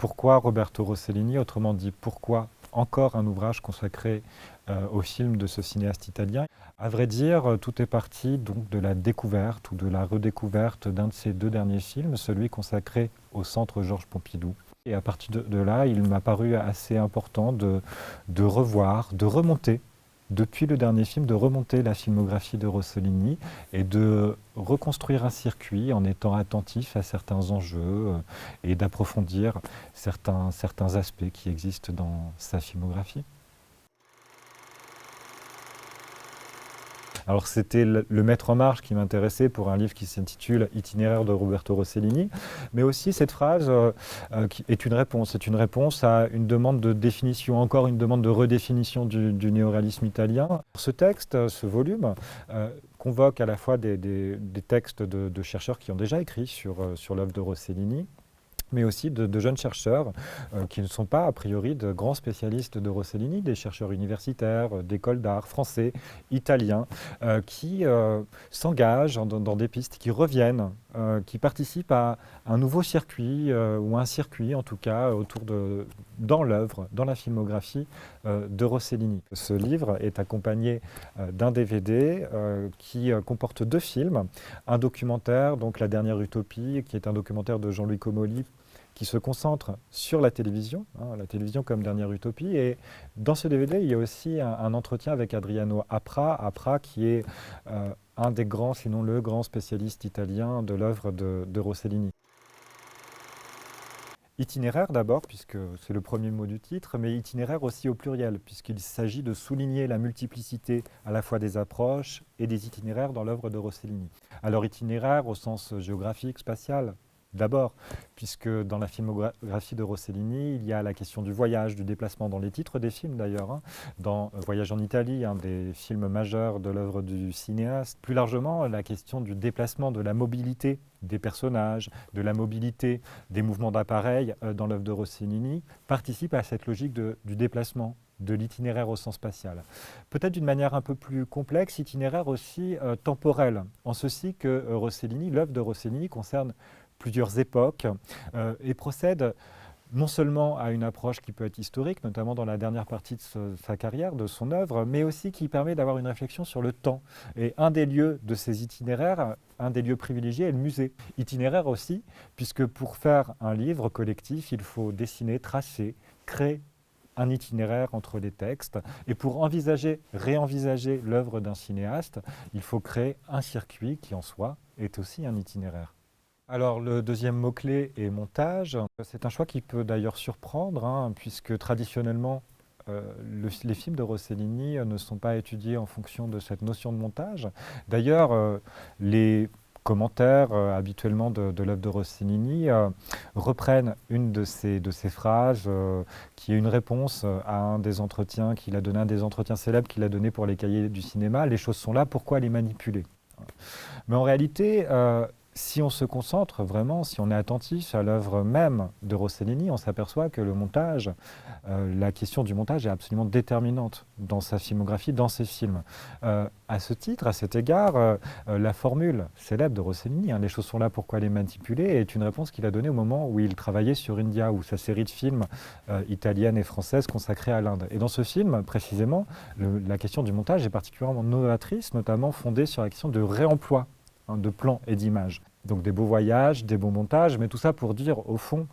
Pourquoi Roberto Rossellini? Autrement dit, pourquoi encore un ouvrage consacré au film de ce cinéaste italien? À vrai dire, tout est parti donc de la découverte ou de la redécouverte d'un de ses deux derniers films, celui consacré au Centre Georges Pompidou. Et à partir de là, il m'a paru assez important de revoir, de remonter, depuis le dernier film, de remonter la filmographie de Rossellini et de reconstruire un circuit en étant attentif à certains enjeux et d'approfondir certains aspects qui existent dans sa filmographie. Alors c'était le Maître en marche qui m'intéressait pour un livre qui s'intitule Itinéraire de Roberto Rossellini, mais aussi cette phrase qui est une réponse à une demande de définition, encore une demande de redéfinition du néoréalisme italien. Ce texte, ce volume, convoque à la fois des textes de chercheurs qui ont déjà écrit sur l'œuvre de Rossellini, mais aussi de jeunes chercheurs qui ne sont pas a priori de grands spécialistes de Rossellini, des chercheurs universitaires, d'écoles d'art français, italiens, qui s'engagent dans des pistes, qui reviennent, qui participent à un nouveau circuit, ou un circuit en tout cas, dans l'œuvre, dans la filmographie de Rossellini. Ce livre est accompagné d'un DVD qui comporte deux films, un documentaire, donc La Dernière Utopie, qui est un documentaire de Jean-Louis Comolli, qui se concentre sur la télévision comme dernière utopie. Et dans ce DVD, il y a aussi un entretien avec Adriano Apra qui est un des grands, sinon le grand spécialiste italien de l'œuvre de Rossellini. Itinéraire d'abord, puisque c'est le premier mot du titre, mais itinéraire aussi au pluriel, puisqu'il s'agit de souligner la multiplicité à la fois des approches et des itinéraires dans l'œuvre de Rossellini. Alors itinéraire au sens géographique, spatial, d'abord, puisque dans la filmographie de Rossellini, il y a la question du voyage, du déplacement, dans les titres des films d'ailleurs, dans Voyage en Italie, un des films majeurs de l'œuvre du cinéaste. Plus largement, la question du déplacement, de la mobilité des personnages, de la mobilité des mouvements d'appareil dans l'œuvre de Rossellini, participe à cette logique du déplacement, de l'itinéraire au sens spatial. Peut-être d'une manière un peu plus complexe, itinéraire aussi temporel, en ceci que l'œuvre de Rossellini concerne plusieurs époques et procède non seulement à une approche qui peut être historique, notamment dans la dernière partie de sa carrière, de son œuvre, mais aussi qui permet d'avoir une réflexion sur le temps. Et un des lieux de ces itinéraires, un des lieux privilégiés est le musée. Itinéraire aussi, puisque pour faire un livre collectif, il faut dessiner, tracer, créer un itinéraire entre les textes. Et pour réenvisager l'œuvre d'un cinéaste, il faut créer un circuit qui en soi est aussi un itinéraire. Alors le deuxième mot-clé est montage. C'est un choix qui peut d'ailleurs surprendre, puisque traditionnellement, les films de Rossellini ne sont pas étudiés en fonction de cette notion de montage. D'ailleurs, les commentaires habituellement de l'œuvre de Rossellini reprennent une de ces phrases qui est une réponse à un des entretiens qu'il a donné, un des entretiens célèbres qu'il a donné pour les cahiers du cinéma. Les choses sont là, pourquoi les manipuler? Mais en réalité, si on se concentre vraiment, si on est attentif à l'œuvre même de Rossellini, on s'aperçoit que le montage, la question du montage est absolument déterminante dans sa filmographie, dans ses films. À ce titre, à cet égard, la formule célèbre de Rossellini, les choses sont là, pourquoi les manipuler, est une réponse qu'il a donnée au moment où il travaillait sur India, ou sa série de films italienne et française consacrée à l'Inde. Et dans ce film, précisément, la question du montage est particulièrement novatrice, notamment fondée sur la question de réemploi de plans et d'images. Donc des beaux voyages, des beaux montages, mais tout ça pour dire au fond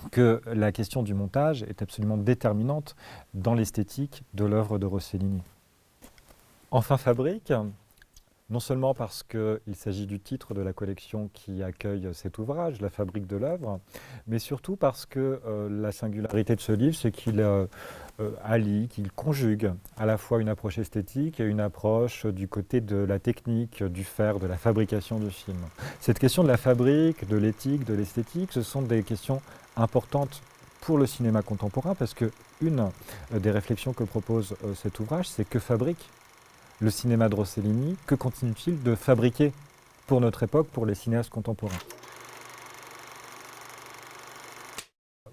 que la question du montage est absolument déterminante dans l'esthétique de l'œuvre de Rossellini. Enfin Fabrique, non seulement parce qu'il s'agit du titre de la collection qui accueille cet ouvrage, La Fabrique de l'œuvre, mais surtout parce que la singularité de ce livre, c'est qu'il allie, qu'il conjugue à la fois une approche esthétique et une approche du côté de la technique, du faire, de la fabrication du film. Cette question de la fabrique, de l'éthique, de l'esthétique, ce sont des questions importantes pour le cinéma contemporain, parce que une des réflexions que propose cet ouvrage, c'est que fabrique le cinéma de Rossellini, que continue-t-il de fabriquer pour notre époque, pour les cinéastes contemporains?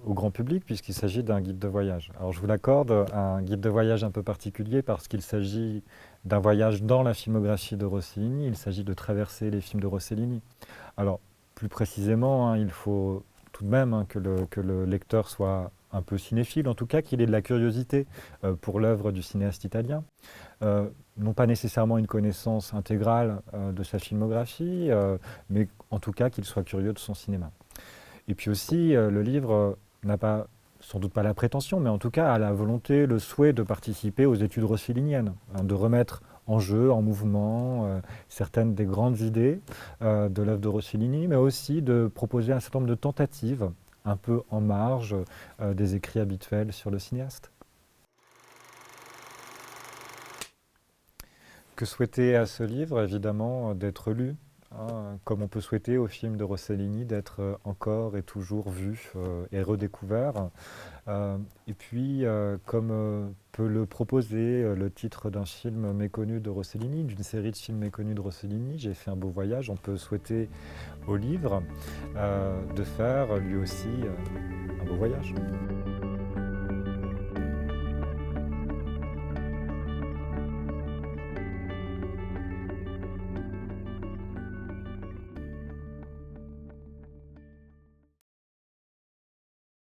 Au grand public, puisqu'il s'agit d'un guide de voyage. Alors je vous l'accorde, un guide de voyage un peu particulier parce qu'il s'agit d'un voyage dans la filmographie de Rossellini, il s'agit de traverser les films de Rossellini. Alors plus précisément, il faut tout de même hein, que le lecteur soit un peu cinéphile, en tout cas qu'il ait de la curiosité pour l'œuvre du cinéaste italien. Non pas nécessairement une connaissance intégrale de sa filmographie, mais en tout cas qu'il soit curieux de son cinéma. Et puis aussi, le livre n'a pas, sans doute pas la prétention, mais en tout cas a la volonté, le souhait de participer aux études rosselliniennes, hein, de remettre en jeu, en mouvement, certaines des grandes idées de l'œuvre de Rossellini, mais aussi de proposer un certain nombre de tentatives un peu en marge des écrits habituels sur le cinéaste. Que souhaiter à ce livre, évidemment, d'être lu, hein, comme on peut souhaiter au film de Rossellini d'être encore et toujours vu et redécouvert. Et puis, comme peut le proposer le titre d'un film méconnu de Rossellini, d'une série de films méconnus de Rossellini, J'ai fait un beau voyage, on peut souhaiter au livre de faire lui aussi un beau voyage.